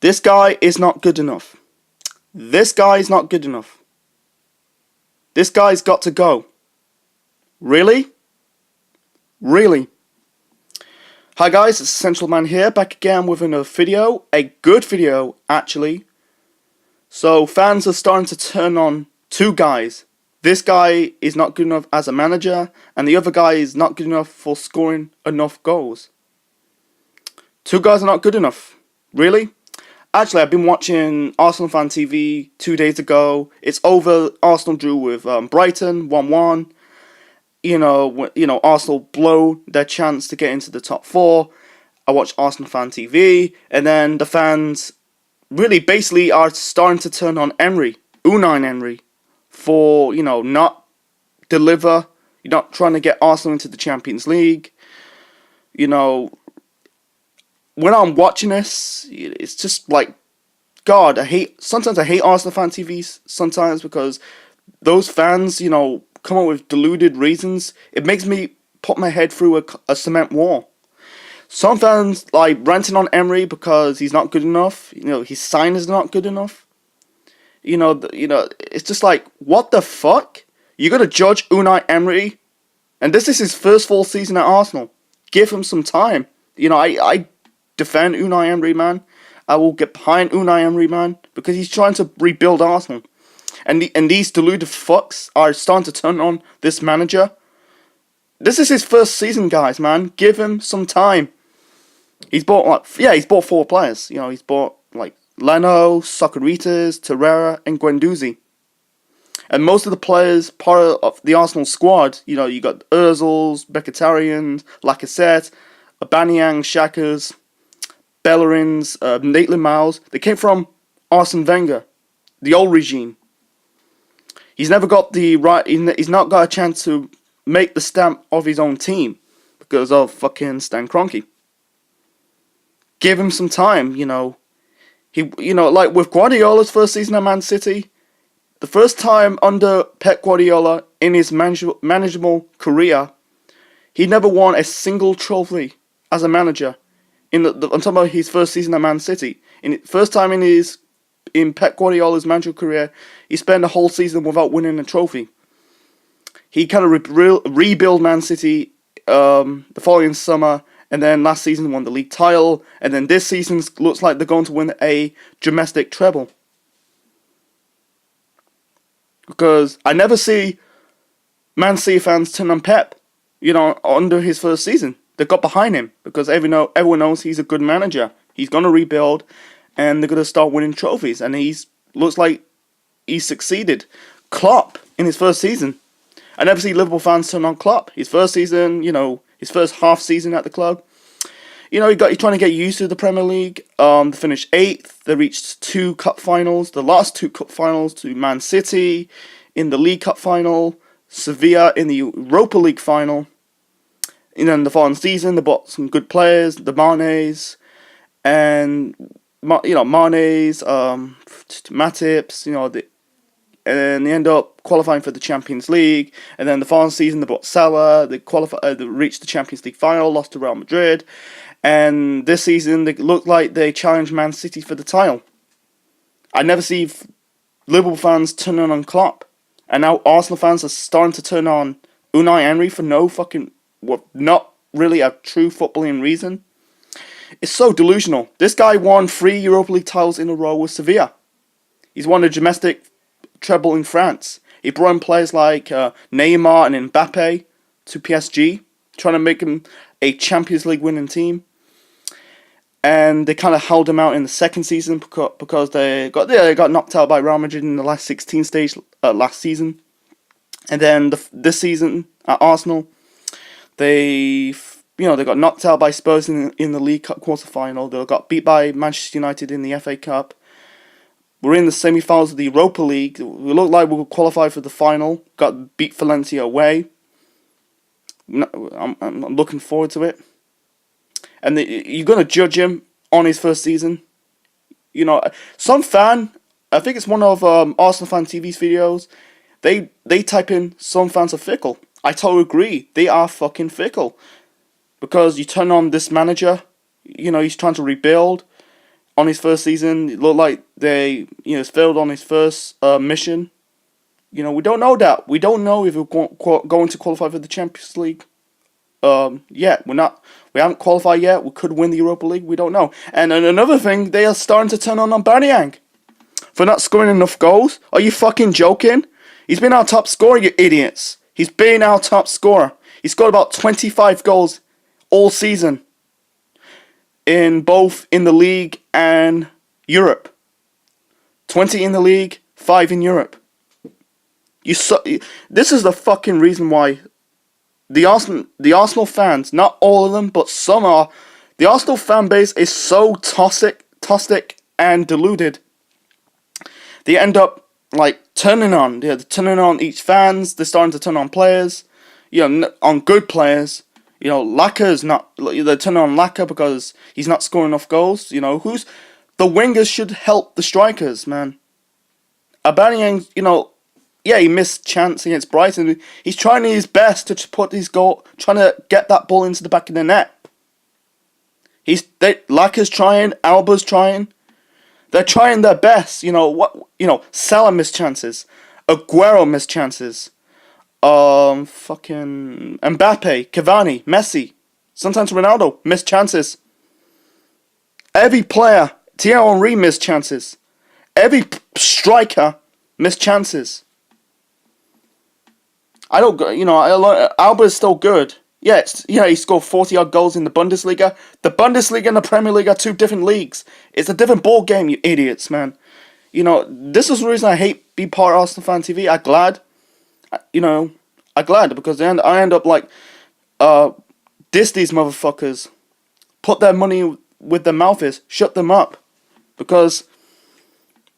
This guy is not good enough. This guy is not good enough. This guy's got to go. Really? Really? Hi guys, it's Essential Man here, back again with another video. A good video, actually. So fans are starting to turn on two guys. This guy is not good enough as a manager, and the other guy is not good enough for scoring enough goals. Two guys are not good enough. Really? Actually, I've been watching Arsenal Fan TV 2 days ago. It's over. Arsenal drew with Brighton 1-1. Arsenal blow their chance to get into the top four. I watched Arsenal Fan TV, and then the fans really basically are starting to turn on Emery, Unai Emery, for not deliver. You're not trying to get Arsenal into the Champions League. When I'm watching this, it's just like, God, sometimes I hate Arsenal Fan TV sometimes because those fans, come up with deluded reasons. It makes me put my head through a cement wall. Some fans like ranting on Emery because he's not good enough. His sign is not good enough. It's just like, what the fuck? You gotta judge Unai Emery, and this is his first full season at Arsenal. Give him some time. I defend Unai Emery, man. I will get behind Unai Emery, man, because he's trying to rebuild Arsenal. And these deluded fucks are starting to turn on this manager. This is his first season, guys, man. Give him some time. He's bought four players. He's bought Leno, Socrates, Torreira, and Guendouzi. And most of the players part of the Arsenal squad, you got Ozils, Mkhitaryan, Lacazette, Aubameyang, Xhaka, Bellerins, Maitland Miles. They came from Arsene Wenger, the old regime. He's never got he's not got a chance to make the stamp of his own team because of fucking Stan Kroenke. Give him some time, like with Guardiola's first season at Man City, the first time under Pep Guardiola in his manageable career, he never won a single trophy as a manager. I'm talking about his first season at Man City. First time in Pep Guardiola's managerial career, he spent a whole season without winning a trophy. He kind of rebuilt Man City the following summer, and then last season won the league title, and then this season looks like they're going to win a domestic treble. Because I never see Man City fans turn on Pep, under his first season. They got behind him because everyone knows he's a good manager. He's going to rebuild, and they're going to start winning trophies. And looks like he's succeeded. Klopp in his first season. I never see Liverpool fans turn on Klopp. His first season, his first half season at the club. He's trying to get used to the Premier League. They finished 8th. They reached 2 cup finals. The last 2 cup finals to Man City in the League Cup final, Sevilla in the Europa League final. And then the following season, they bought some good players, the Manes, and Manes, Matips, and they end up qualifying for the Champions League. And then the following season, they bought Salah. They reached the Champions League final, lost to Real Madrid. And this season, they look like they challenged Man City for the title. I never see Liverpool fans turning on Klopp, and now Arsenal fans are starting to turn on Unai Emery for not really a true footballing reason. It's so delusional. This guy won 3 Europa League titles in a row with Sevilla. He's won a domestic treble in France. He brought in players like Neymar and Mbappe to PSG, trying to make him a Champions League winning team. And they kind of held him out in the second season because they got knocked out by Real Madrid in the last 16 stage last season. And then this season at Arsenal, they got knocked out by Spurs in the League Cup quarter-final. They got beat by Manchester United in the FA Cup. We're in the semi-finals of the Europa League. We look like we'll qualify for the final. Got beat Valencia away. I'm looking forward to it. And you're going to judge him on his first season. Some fan, I think it's one of Arsenal Fan TV's videos, they type in, some fans are fickle. I totally agree. They are fucking fickle. Because you turn on this manager, he's trying to rebuild. on his first season. It looked like they, failed on his first mission. We don't know that. We don't know if we're going to qualify for the Champions League. Yet we haven't qualified yet. We could win the Europa League. We don't know. And another thing, they are starting to turn on Aubameyang for not scoring enough goals. Are you fucking joking? He's been our top scorer, you idiots. He's been our top scorer. He scored about 25 goals all season in the league and Europe. 20 in the league, 5 in Europe. This is the fucking reason why the Arsenal fans, not all of them, but some are, the Arsenal fan base is so toxic and deluded. They end up turning on. They're turning on each fans. They're starting to turn on players. On good players. Laka's not. They're turning on Laka because he's not scoring enough goals. Who's the wingers should help the strikers, man. Aubameyang, yeah, he missed chance against Brighton. He's trying his best to put his goal, trying to get that ball into the back of the net. Laka's trying. Auba's trying. They're trying their best. Salah missed chances. Aguero missed chances. Fucking Mbappe, Cavani, Messi, sometimes Ronaldo missed chances. Every player, Thierry Henry missed chances. Every striker missed chances. Auba is still good. Yeah, he scored 40-odd goals in the Bundesliga. The Bundesliga and the Premier League are two different leagues. It's a different ball game, you idiots, man. This is the reason I hate being part of Arsenal Fan TV. I'm glad because I end up diss these motherfuckers. Put their money with their mouth is. Shut them up. Because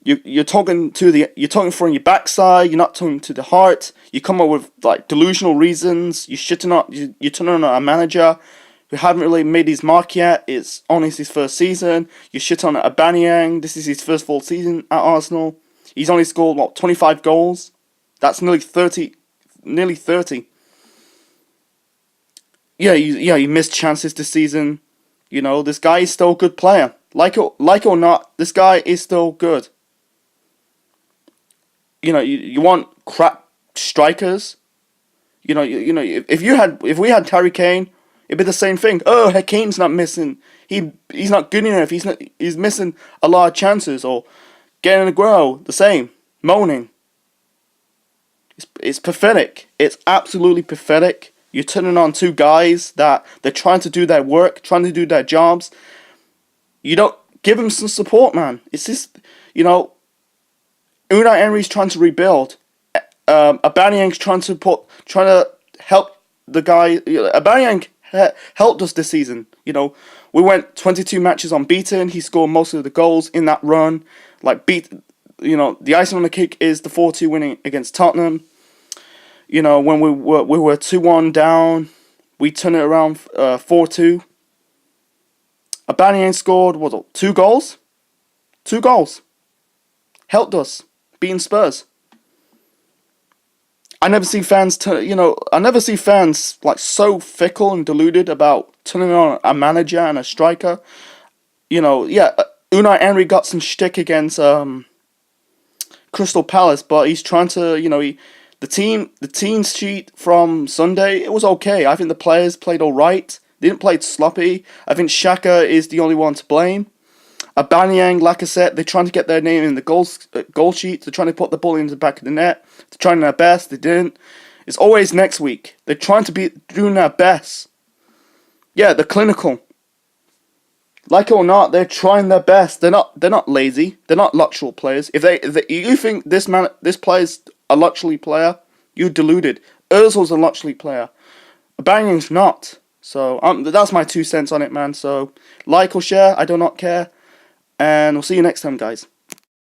you're talking from your backside. You're not talking to the heart. You come up with delusional reasons. You're turning on a manager who haven't really made his mark yet. It's only his first season. You shit on Aubameyang. This is his first full season at Arsenal. He's only scored 25 goals. That's nearly 30. Yeah, he missed chances this season. This guy is still a good player. Like it or not, this guy is still good. You want crap strikers. If we had Harry Kane, it'd be the same thing. Oh, Kane's not missing. He's not good enough. He's missing a lot of chances. Or getting Aguero, the same, moaning. It's pathetic. It's absolutely pathetic. You're turning on two guys that they're trying to do their work, trying to do their jobs. You don't give them some support, man. It's just, Unai Emery's trying to rebuild. Aubameyang's trying to help the guy. Aubameyang helped us this season. We went 22 matches unbeaten. He scored most of the goals in that run. The icing on the cake is the 4-2 winning against Tottenham. When we were 2-1 down, we turned it around 4-2. Aubameyang scored 2 goals? 2 goals. Helped us beating Spurs. I never see fans so fickle and deluded about turning on a manager and a striker. Unai Emery got some shtick against Crystal Palace, but he's trying to, the team sheet from Sunday, it was okay. I think the players played all right. They didn't play sloppy. I think Xhaka is the only one to blame. Aubameyang, Lacazette, they're trying to get their name in the goal sheet. They're trying to put the ball into the back of the net. They're trying their best. They didn't. It's always next week. They're trying to be doing their best. Yeah, they're clinical. Like it or not, they're trying their best. They're not lazy. They're not luxury players. If you think this player's a luxury player, you're deluded. Ozil's a luxury player. Aubameyang's not. So that's my 2 cents on it, man. So like or share, I do not care. And we'll see you next time, guys.